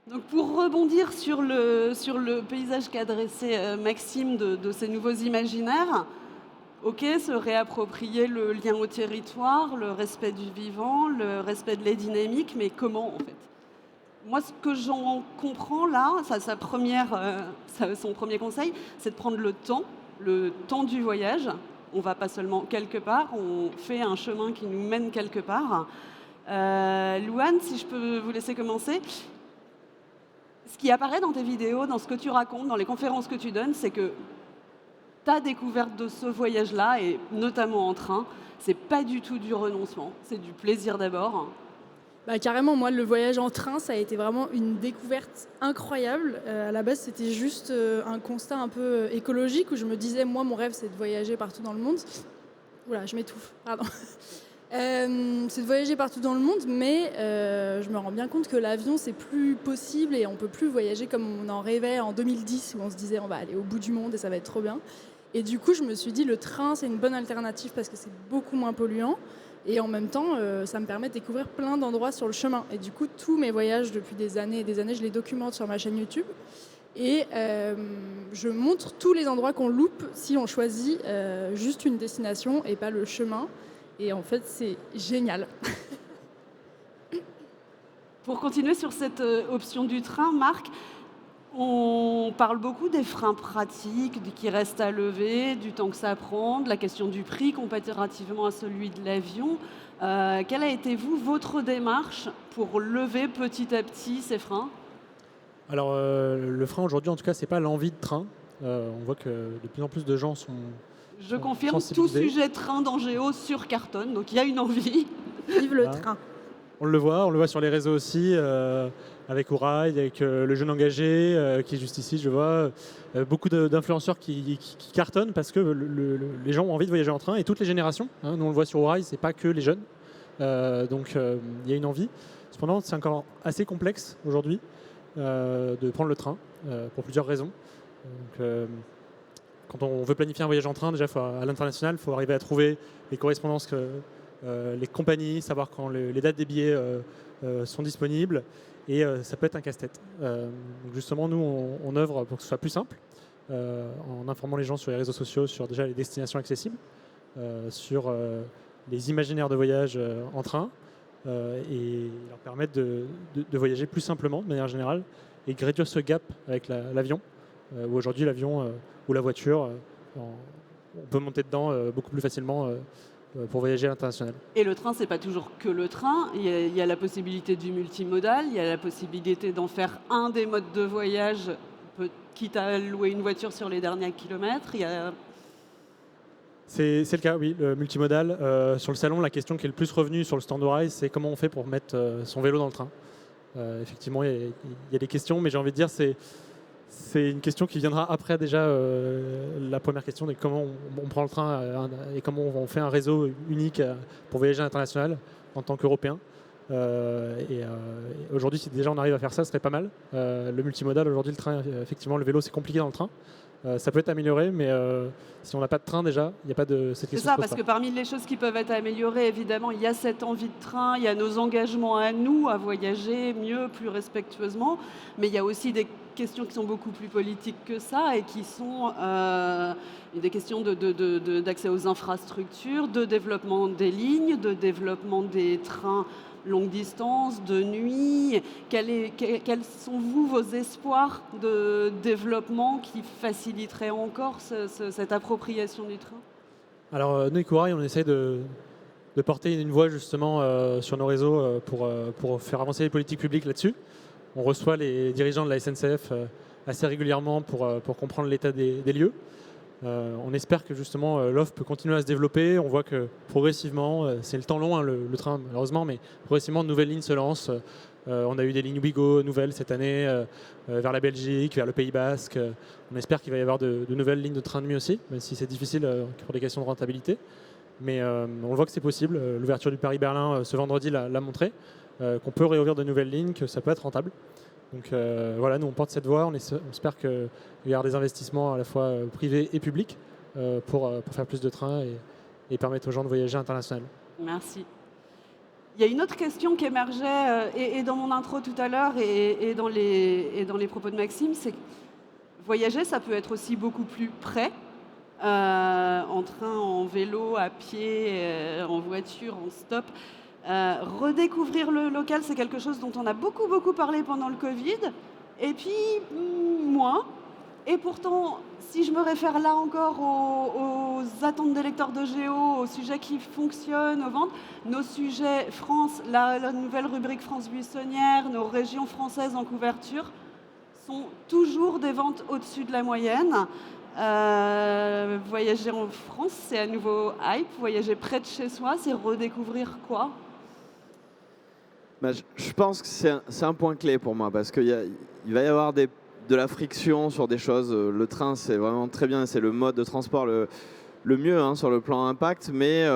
Donc pour rebondir sur le paysage qu'a dressé Maxime de ces nouveaux imaginaires, OK, se réapproprier le lien au territoire, le respect du vivant, le respect de les dynamiques, mais comment en fait? Moi, ce que j'en comprends là, son premier conseil, c'est de prendre le temps du voyage. On va pas seulement quelque part, on fait un chemin qui nous mène quelque part. Louane, si je peux vous laisser commencer. Ce qui apparaît dans tes vidéos, dans ce que tu racontes, dans les conférences que tu donnes, c'est que ta découverte de ce voyage-là, et notamment en train, c'est pas du tout du renoncement, c'est du plaisir d'abord. Bah, carrément, moi, le voyage en train, ça a été vraiment une découverte incroyable. À la base, c'était juste un constat un peu écologique où je me disais, moi, mon rêve, c'est de voyager partout dans le monde. Oula, je m'étouffe, pardon. C'est de voyager partout dans le monde, mais je me rends bien compte que l'avion, c'est plus possible et on peut plus voyager comme on en rêvait en 2010, où on se disait, on va aller au bout du monde et ça va être trop bien. Et du coup, je me suis dit, le train, c'est une bonne alternative parce que c'est beaucoup moins polluant. Et en même temps, ça me permet de découvrir plein d'endroits sur le chemin. Et du coup, tous mes voyages depuis des années et des années, je les documente sur ma chaîne YouTube. Et je montre tous les endroits qu'on loupe si on choisit juste une destination et pas le chemin. Et en fait, c'est génial. Pour continuer sur cette option du train, Marc, on parle beaucoup des freins pratiques qui restent à lever, du temps que ça prend, de la question du prix comparativement à celui de l'avion. Quelle a été, votre démarche pour lever petit à petit ces freins? Alors, le frein aujourd'hui, en tout cas, c'est pas l'envie de train. On voit que de plus en plus de gens Je sont confirme, tout sensibilisés. sujet train d'Angéo sur cartonne, donc il y a une envie. Vive le Voilà. train. On le voit sur les réseaux aussi, avec Ourail, avec le jeune engagé qui est juste ici, je vois. Beaucoup d'influenceurs qui cartonnent parce que les gens ont envie de voyager en train et toutes les générations. Hein, nous, on le voit sur Ourail, c'est pas que les jeunes. Donc, il y a une envie. Cependant, c'est encore assez complexe aujourd'hui de prendre le train pour plusieurs raisons. Donc, quand on veut planifier un voyage en train, déjà à l'international, il faut arriver à trouver les correspondances les compagnies, savoir quand les dates des billets sont disponibles, et ça peut être un casse-tête. Donc justement, nous, on œuvre pour que ce soit plus simple, en informant les gens sur les réseaux sociaux, sur déjà les destinations accessibles, sur les imaginaires de voyage en train, et leur permettre de voyager plus simplement, de manière générale, et de réduire ce gap avec l'avion, où aujourd'hui l'avion ou la voiture, on peut monter dedans beaucoup plus facilement pour voyager à l'international. Et le train, c'est pas toujours que le train. Il y a la possibilité du multimodal, il y a la possibilité d'en faire un des modes de voyage, quitte à louer une voiture sur les derniers kilomètres. C'est le cas, oui, le multimodal. Sur le salon, la question qui est le plus revenue sur le stand Orail, c'est comment on fait pour mettre son vélo dans le train. Effectivement, il y a des questions, mais j'ai envie de dire, c'est une question qui viendra après déjà la première question de comment on prend le train et comment on fait un réseau unique pour voyager à l'international en tant qu'Européen. Aujourd'hui, si déjà on arrive à faire ça, ce serait pas mal. Le multimodal, aujourd'hui, le train, effectivement, le vélo, c'est compliqué dans le train. Ça peut être amélioré, mais si on n'a pas de train déjà, il n'y a pas de cette C'est question. ça, parce que parmi les choses qui peuvent être améliorées, évidemment, il y a cette envie de train, il y a nos engagements à nous à voyager mieux, plus respectueusement, mais il y a aussi des questions qui sont beaucoup plus politiques que ça et qui sont des questions d'accès aux infrastructures, de développement des lignes, de développement des trains longue distance, de nuit. Quels sont, vos espoirs de développement qui faciliteraient encore cette appropriation du train? Alors, nous, avec Ourai, on essaye de porter une voix justement sur nos réseaux pour faire avancer les politiques publiques là-dessus. On reçoit les dirigeants de la SNCF assez régulièrement pour comprendre l'état des lieux. On espère que justement l'offre peut continuer à se développer. On voit que progressivement, c'est le temps long, hein, le train malheureusement, mais progressivement de nouvelles lignes se lancent. On a eu des lignes Ouigo nouvelles cette année vers la Belgique, vers le Pays Basque. On espère qu'il va y avoir de nouvelles lignes de train de nuit aussi, même si c'est difficile pour des questions de rentabilité. Mais on voit que c'est possible. L'ouverture du Paris-Berlin ce vendredi l'a montré, qu'on peut réouvrir de nouvelles lignes, que ça peut être rentable. Donc voilà, nous on porte cette voie, on espère qu'il y aura des investissements à la fois privés et publics pour faire plus de trains et permettre aux gens de voyager international. Merci. Il y a une autre question qui émergeait et dans mon intro tout à l'heure et dans les propos de Maxime, c'est que voyager, ça peut être aussi beaucoup plus près, en train, en vélo, à pied, en voiture, en stop. Redécouvrir le local, c'est quelque chose dont on a beaucoup, beaucoup parlé pendant le Covid, et puis moins. Et pourtant, si je me réfère là encore aux attentes des lecteurs de Géo, aux sujets qui fonctionnent, aux ventes, nos sujets France, la nouvelle rubrique France buissonnière, nos régions françaises en couverture, sont toujours des ventes au-dessus de la moyenne. Voyager en France, c'est à nouveau hype. Voyager près de chez soi, c'est redécouvrir quoi ? Je pense que c'est un point clé pour moi, parce qu'il va y avoir de la friction sur des choses. Le train, c'est vraiment très bien, c'est le mode de transport le mieux sur le plan impact, mais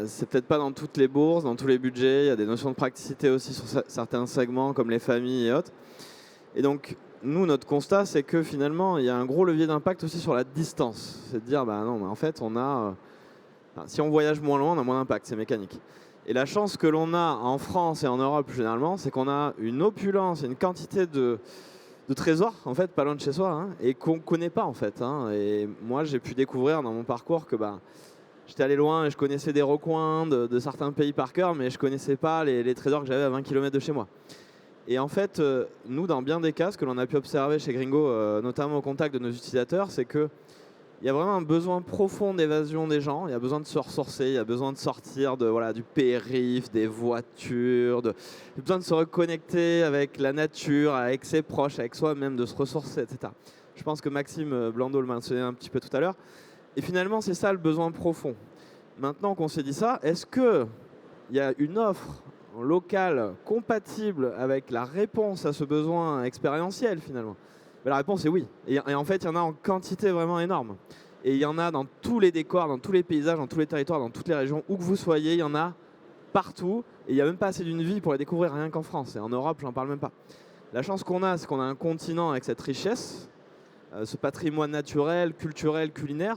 c'est peut-être pas dans toutes les bourses, dans tous les budgets. Il y a des notions de praticité aussi sur certains segments, comme les familles et autres. Et donc, nous, notre constat, c'est que finalement, il y a un gros levier d'impact aussi sur la distance. C'est de dire, en fait, si on voyage moins loin, on a moins d'impact, c'est mécanique. Et la chance que l'on a en France et en Europe généralement, c'est qu'on a une opulence, une quantité de trésors, en fait, pas loin de chez soi, et qu'on ne connaît pas, en fait. Et moi, j'ai pu découvrir dans mon parcours que j'étais allé loin et je connaissais des recoins de certains pays par cœur, mais je ne connaissais pas les trésors que j'avais à 20 km de chez moi. Et en fait, nous, dans bien des cas, ce que l'on a pu observer chez Gringo, notamment au contact de nos utilisateurs, c'est qu'il y a vraiment un besoin profond d'évasion des gens. Il y a besoin de se ressourcer, il y a besoin de sortir du périph', des voitures, il y a besoin de se reconnecter avec la nature, avec ses proches, avec soi-même, de se ressourcer, etc. Je pense que Maxime Blando le mentionnait un petit peu tout à l'heure. Et finalement, c'est ça le besoin profond. Maintenant qu'on s'est dit ça, est-ce qu'il y a une offre locale compatible avec la réponse à ce besoin expérientiel finalement? La réponse est oui. Et en fait, il y en a en quantité vraiment énorme. Et il y en a dans tous les décors, dans tous les paysages, dans tous les territoires, dans toutes les régions, où que vous soyez, il y en a partout. Et il n'y a même pas assez d'une vie pour les découvrir rien qu'en France. Et en Europe, j'en parle même pas. La chance qu'on a, c'est qu'on a un continent avec cette richesse, ce patrimoine naturel, culturel, culinaire.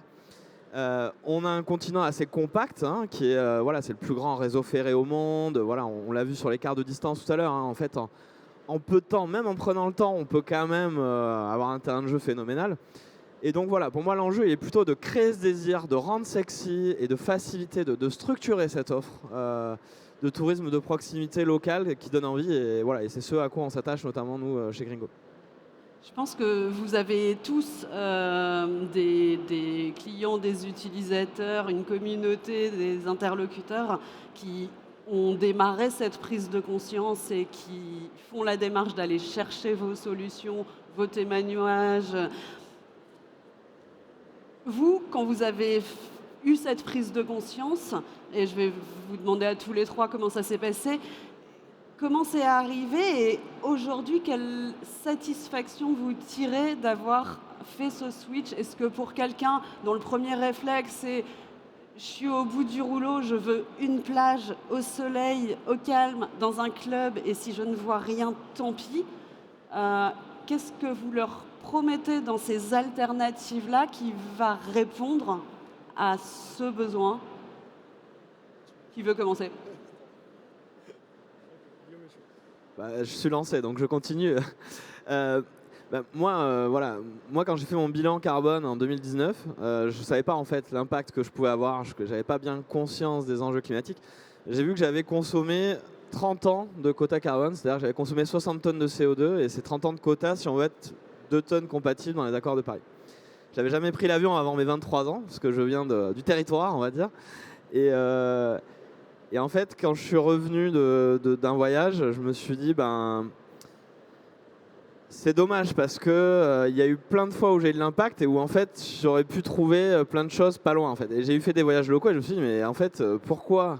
On a un continent assez compact, qui est c'est le plus grand réseau ferré au monde. On l'a vu sur les cartes de distance tout à l'heure. En fait, en peu de temps, même en prenant le temps, on peut quand même avoir un terrain de jeu phénoménal. Et donc pour moi, l'enjeu il est plutôt de créer ce désir, de rendre sexy et de faciliter, de structurer cette offre de tourisme de proximité locale qui donne envie. Et c'est ce à quoi on s'attache, notamment nous chez Gringo. Je pense que vous avez tous des clients, des utilisateurs, une communauté, des interlocuteurs qui ont démarré cette prise de conscience et qui font la démarche d'aller chercher vos solutions, vos témoignages. Vous, quand vous avez eu cette prise de conscience, et je vais vous demander à tous les trois comment ça s'est passé, comment c'est arrivé et aujourd'hui, quelle satisfaction vous tirez d'avoir fait ce switch? Est-ce que pour quelqu'un dont le premier réflexe c'est « je suis au bout du rouleau, je veux une plage au soleil, au calme, dans un club et si je ne vois rien, tant pis », qu'est-ce que vous leur promettez dans ces alternatives-là qui va répondre à ce besoin? Qui veut commencer? Je suis lancé, donc je continue. Moi, quand j'ai fait mon bilan carbone en 2019, je ne savais pas en fait l'impact que je pouvais avoir, que je n'avais pas bien conscience des enjeux climatiques. J'ai vu que j'avais consommé 30 ans de quota carbone, c'est-à-dire que j'avais consommé 60 tonnes de CO2 et c'est 30 ans de quota si on veut être 2 tonnes compatibles dans les accords de Paris. Je n'avais jamais pris l'avion avant mes 23 ans, parce que je viens du territoire, on va dire. Et en fait, quand je suis revenu d'un voyage, je me suis dit, c'est dommage parce que y a eu plein de fois où j'ai eu de l'impact et où en fait, j'aurais pu trouver plein de choses pas loin. En fait. Et j'ai fait des voyages locaux et je me suis dit, mais en fait, pourquoi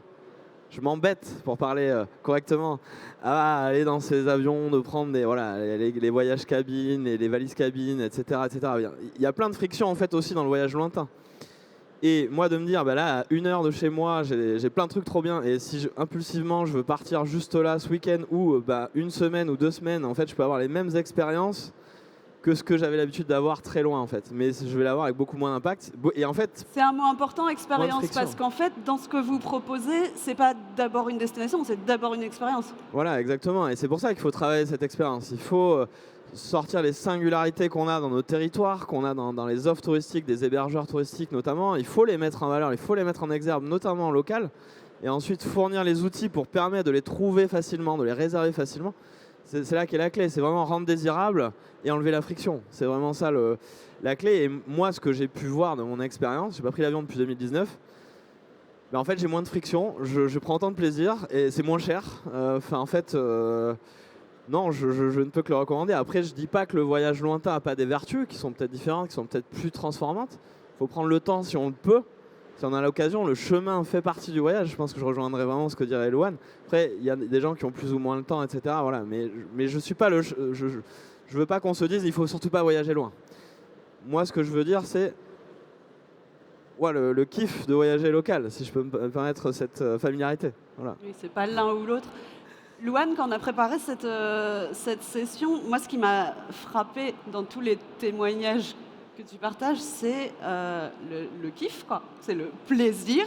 je m'embête, pour parler correctement, à aller dans ces avions, de prendre les voyages cabines, et les valises cabines, etc., etc. Il y a plein de frictions en fait aussi dans le voyage lointain. Et moi de me dire, là, à 1 heure de chez moi, j'ai plein de trucs trop bien. Et si impulsivement, je veux partir juste là ce week-end ou 1 semaine ou 2 semaines, en fait, je peux avoir les mêmes expériences. que ce que j'avais l'habitude d'avoir très loin en fait. Mais je vais l'avoir avec beaucoup moins d'impact. Et en fait, C'est un mot important, expérience, friction. parce qu'en fait, dans ce que vous proposez, c'est pas d'abord une destination, c'est d'abord une expérience. voilà, exactement. Et c'est pour ça qu'il faut travailler cette expérience. Il faut sortir les singularités qu'on a dans nos territoires, qu'on a dans les offres touristiques, des hébergeurs touristiques notamment. Il faut les mettre en valeur, il faut les mettre en exergue, notamment en local. Et ensuite fournir les outils pour permettre de les trouver facilement, de les réserver facilement. C'est là qu'est la clé, c'est vraiment rendre désirable et enlever la friction. C'est vraiment ça la clé. Et moi, ce que j'ai pu voir de mon expérience, j'ai pas pris l'avion depuis 2019, mais en fait j'ai moins de friction, je prends autant de plaisir et c'est moins cher. Non, je ne peux que le recommander. Après, je dis pas que le voyage lointain n'a pas des vertus qui sont peut-être différentes, qui sont peut-être plus transformantes. Il faut prendre le temps si on le peut. Si on a l'occasion, le chemin fait partie du voyage. Je pense que je rejoindrai vraiment ce que dirait Elouane. Après, il y a des gens qui ont plus ou moins le temps, etc. Voilà. Mais je suis pas je veux pas qu'on se dise il faut surtout pas voyager loin. Moi, ce que je veux dire, c'est le kiff de voyager local, si je peux me permettre cette familiarité. Voilà. Oui, c'est pas l'un ou l'autre. Louane, quand on a préparé cette session, moi, ce qui m'a frappé dans tous les témoignages que tu partages, c'est le kiff, quoi. C'est le plaisir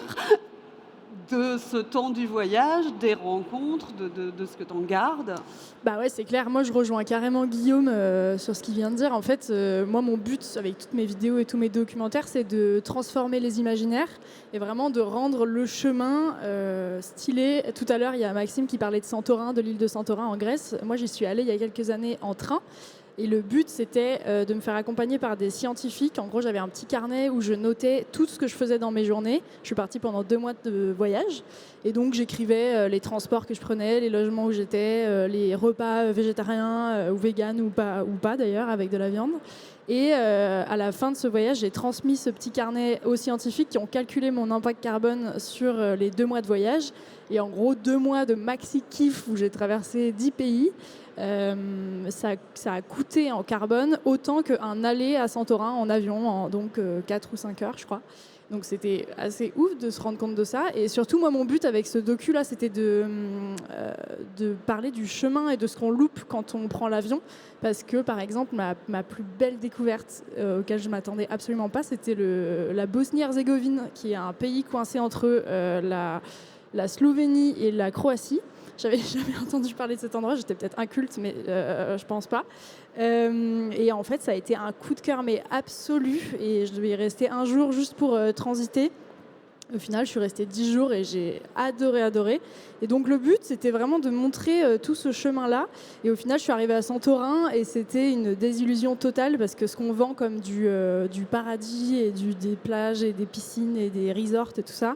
de ce temps du voyage, des rencontres, de ce que tu en gardes. Bah ouais, c'est clair. Moi, je rejoins carrément Guillaume sur ce qu'il vient de dire. En fait, moi, mon but avec toutes mes vidéos et tous mes documentaires, c'est de transformer les imaginaires et vraiment de rendre le chemin stylé. Tout à l'heure, il y a Maxime qui parlait de Santorin, de l'île de Santorin en Grèce. Moi, j'y suis allée il y a quelques années en train. Et le but, c'était de me faire accompagner par des scientifiques. En gros, j'avais un petit carnet où je notais tout ce que je faisais dans mes journées. Je suis partie pendant 2 mois de voyage. Et donc, j'écrivais les transports que je prenais, les logements où j'étais, les repas végétariens ou véganes ou pas d'ailleurs, avec de la viande. Et à la fin de ce voyage, j'ai transmis ce petit carnet aux scientifiques qui ont calculé mon impact carbone sur les 2 mois de voyage. Et en gros, 2 mois de maxi-kiff où j'ai traversé 10 pays. Ça a coûté en carbone autant qu'un aller à Santorin en avion, en 4 ou 5 heures, je crois. Donc c'était assez ouf de se rendre compte de ça. Et surtout, moi, mon but avec ce docu-là, c'était de parler du chemin et de ce qu'on loupe quand on prend l'avion. Parce que, par exemple, ma plus belle découverte auquel je ne m'attendais absolument pas, c'était la Bosnie-Herzégovine, qui est un pays coincé entre la Slovénie et la Croatie. J'avais jamais entendu parler de cet endroit, j'étais peut-être inculte, mais je pense pas. Et en fait, ça a été un coup de cœur, mais absolu. Et je devais y rester 1 jour juste pour transiter. Au final, je suis restée 10 jours et j'ai adoré. Et donc, le but, c'était vraiment de montrer tout ce chemin-là. Et au final, je suis arrivée à Santorin et c'était une désillusion totale parce que ce qu'on vend comme du paradis et des plages et des piscines et des resorts et tout ça,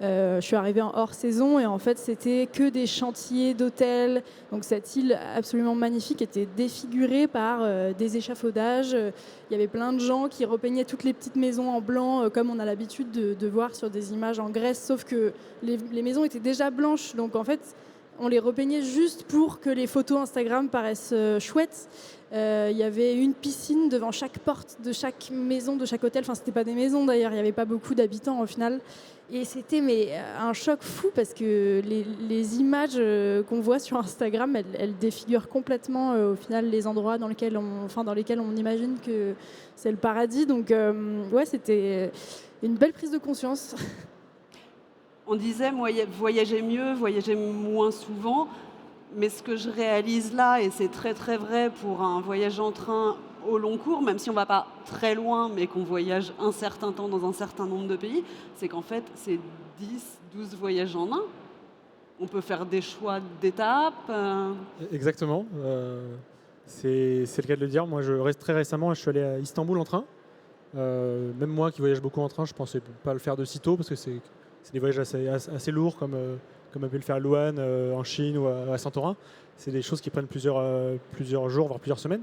je suis arrivée en hors saison et en fait c'était que des chantiers d'hôtels. Donc cette île absolument magnifique était défigurée par des échafaudages. Il y avait plein de gens qui repeignaient toutes les petites maisons en blanc comme on a l'habitude de voir sur des images en Grèce, sauf que les maisons étaient déjà blanches. Donc en fait on les repeignait juste pour que les photos Instagram paraissent chouettes. Il y avait une piscine devant chaque porte de chaque maison, de chaque hôtel. Enfin, c'était pas des maisons d'ailleurs, il n'y avait pas beaucoup d'habitants au final. Et c'était un choc fou parce que les images qu'on voit sur Instagram, elles défigurent complètement au final les endroits dans lesquels on imagine que c'est le paradis. Donc ouais, c'était une belle prise de conscience. On disait voyager mieux, voyager moins souvent. Mais ce que je réalise là, et c'est très très vrai pour un voyage en train au long cours, même si on ne va pas très loin, mais qu'on voyage un certain temps dans un certain nombre de pays, c'est qu'en fait, c'est 10-12 voyages en un. On peut faire des choix d'étapes. Exactement. C'est le cas de le dire. Moi, très récemment, je suis allé à Istanbul en train. Même moi qui voyage beaucoup en train, je ne pensais pas le faire de sitôt parce que c'est des voyages assez lourds comme a pu le faire Louane en Chine ou à Santorin. C'est des choses qui prennent plusieurs jours, voire plusieurs semaines.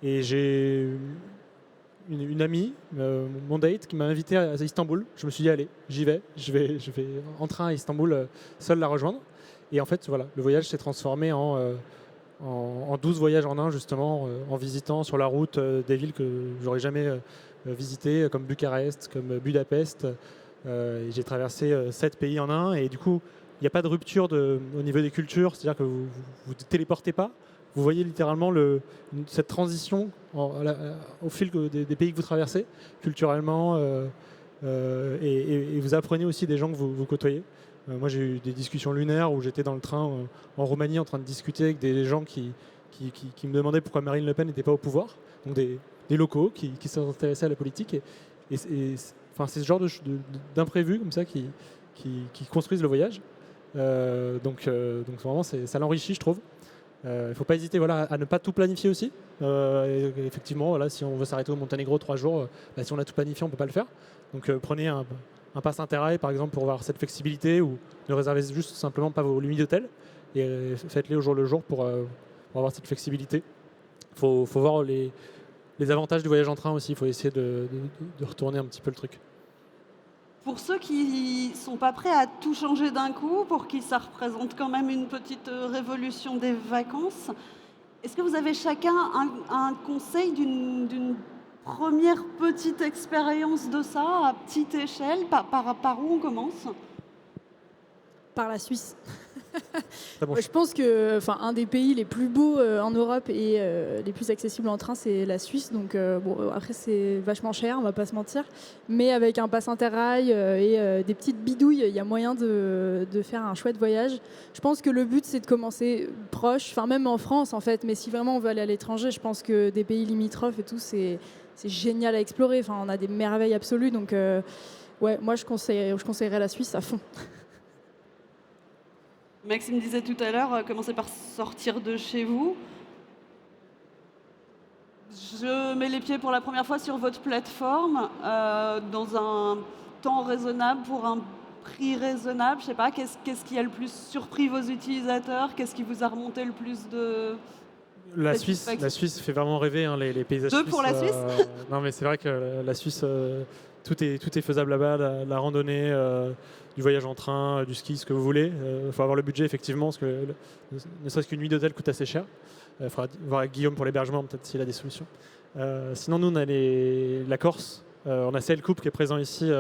Et j'ai une amie, mon date, qui m'a invité à Istanbul. Je me suis dit, allez, j'y vais. Je vais en train à Istanbul, seul la rejoindre. Et en fait, voilà, le voyage s'est transformé en 12 voyages en un, justement, en visitant sur la route des villes que j'aurais jamais visitées, comme Bucarest, comme Budapest. J'ai traversé 7 pays en un. Et du coup, il n'y a pas de rupture au niveau des cultures. C'est-à-dire que vous ne téléportez pas. vous voyez littéralement cette transition au fil des pays que vous traversez, culturellement, et vous apprenez aussi des gens que vous côtoyez. Moi, j'ai eu des discussions lunaires où j'étais dans le train en Roumanie en train de discuter avec des gens qui me demandaient pourquoi Marine Le Pen n'était pas au pouvoir, donc des locaux qui s'intéressaient à la politique. Enfin, c'est ce genre d'imprévus comme ça qui construisent le voyage. Donc vraiment, ça l'enrichit, je trouve. Il ne faut pas hésiter à ne pas tout planifier aussi. Et effectivement, voilà, si on veut s'arrêter au Monténégro 3 jours, si on a tout planifié, on ne peut pas le faire. Donc prenez un pass Interrail, par exemple, pour avoir cette flexibilité, ou ne réservez juste simplement pas vos nuits d'hôtel, et faites-les au jour le jour pour avoir cette flexibilité. Il faut voir les avantages du voyage en train aussi. Il faut essayer de retourner un petit peu le truc. Pour ceux qui ne sont pas prêts à tout changer d'un coup, pour qui ça représente quand même une petite révolution des vacances, est-ce que vous avez chacun un conseil d'une première petite expérience de ça, à petite échelle? Par où on commence? Par la Suisse. Bon. Je pense que un des pays les plus beaux en Europe et les plus accessibles en train, c'est la Suisse. Donc après, c'est vachement cher, on va pas se mentir. Mais avec un pass Interrail et des petites bidouilles, il y a moyen de faire un chouette voyage. Je pense que le but, c'est de commencer proche, même en France en fait. Mais si vraiment on veut aller à l'étranger, je pense que des pays limitrophes et tout, c'est génial à explorer. Enfin, on a des merveilles absolues. Donc ouais, moi je conseillerais la Suisse à fond. Maxime disait tout à l'heure, commencez par sortir de chez vous. Je mets les pieds pour la première fois sur votre plateforme dans un temps raisonnable pour un prix raisonnable. Je sais pas, qu'est-ce qui a le plus surpris vos utilisateurs? Qu'est-ce qui vous a remonté le plus de... La Suisse fait vraiment rêver, hein, les paysages suisses. Pour la Suisse Non, mais c'est vrai que la Suisse, tout est faisable là-bas, la randonnée, du voyage en train, du ski, ce que vous voulez. Il faut avoir le budget, effectivement, parce que ne serait-ce qu'une nuit d'hôtel coûte assez cher. Il faudra voir avec Guillaume pour l'hébergement, peut-être s'il a des solutions. Sinon, nous, on a la Corse. On a CL Coupe qui est présent ici,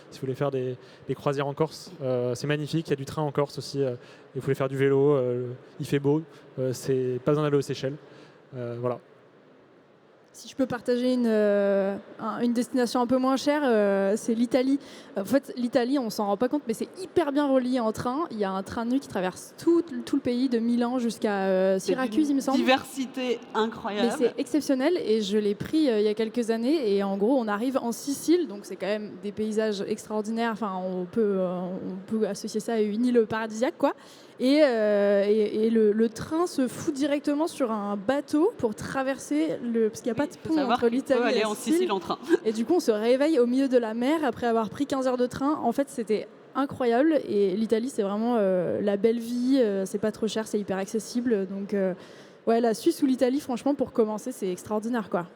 si vous voulez faire des croisières en Corse. C'est magnifique, il y a du train en Corse aussi. Et vous voulez faire du vélo, il fait beau. C'est pas besoin d'aller aux Seychelles. Voilà. Si je peux partager une destination un peu moins chère, c'est l'Italie. En fait, l'Italie, on s'en rend pas compte, mais c'est hyper bien relié en train. Il y a un train de nuit qui traverse tout le pays, de Milan jusqu'à Syracuse, il me semble. Diversité incroyable. Mais c'est exceptionnel et je l'ai pris il y a quelques années. Et en gros, on arrive en Sicile, donc c'est quand même des paysages extraordinaires. Enfin, on peut associer ça à une île paradisiaque, quoi. Et le train se fout directement sur un bateau pour traverser parce qu'il n'y a pas de pont entre l'Italie et la aller en Sicile en train. Et du coup, on se réveille au milieu de la mer après avoir pris 15 heures de train. En fait, c'était incroyable. Et l'Italie, c'est vraiment la belle vie. C'est pas trop cher, c'est hyper accessible. Donc, ouais, la Suisse ou l'Italie, franchement, pour commencer, c'est extraordinaire, quoi.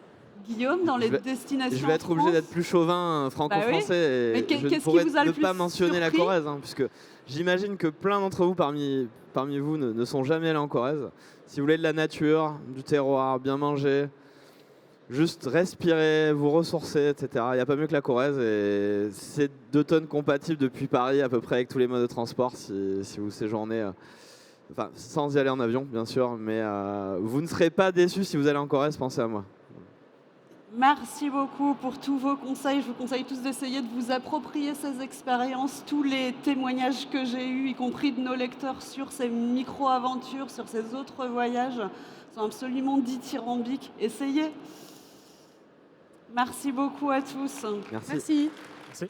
Guillaume, dans les destinations je vais être obligé d'être plus chauvin franco-français. Oui. Et je ne pourrais ne pas mentionner la Corrèze, hein, puisque j'imagine que plein d'entre vous parmi vous ne sont jamais allés en Corrèze. Si vous voulez de la nature, du terroir, bien manger, juste respirer, vous ressourcer, etc. Il n'y a pas mieux que la Corrèze et c'est 2 tonnes compatibles depuis Paris à peu près avec tous les modes de transport si vous séjournez. Enfin, sans y aller en avion, bien sûr, mais vous ne serez pas déçus si vous allez en Corrèze, pensez à moi. Merci beaucoup pour tous vos conseils. Je vous conseille tous d'essayer de vous approprier ces expériences. Tous les témoignages que j'ai eus, y compris de nos lecteurs sur ces micro-aventures, sur ces autres voyages, sont absolument dithyrambiques. Essayez. Merci beaucoup à tous. Merci. Merci. Merci.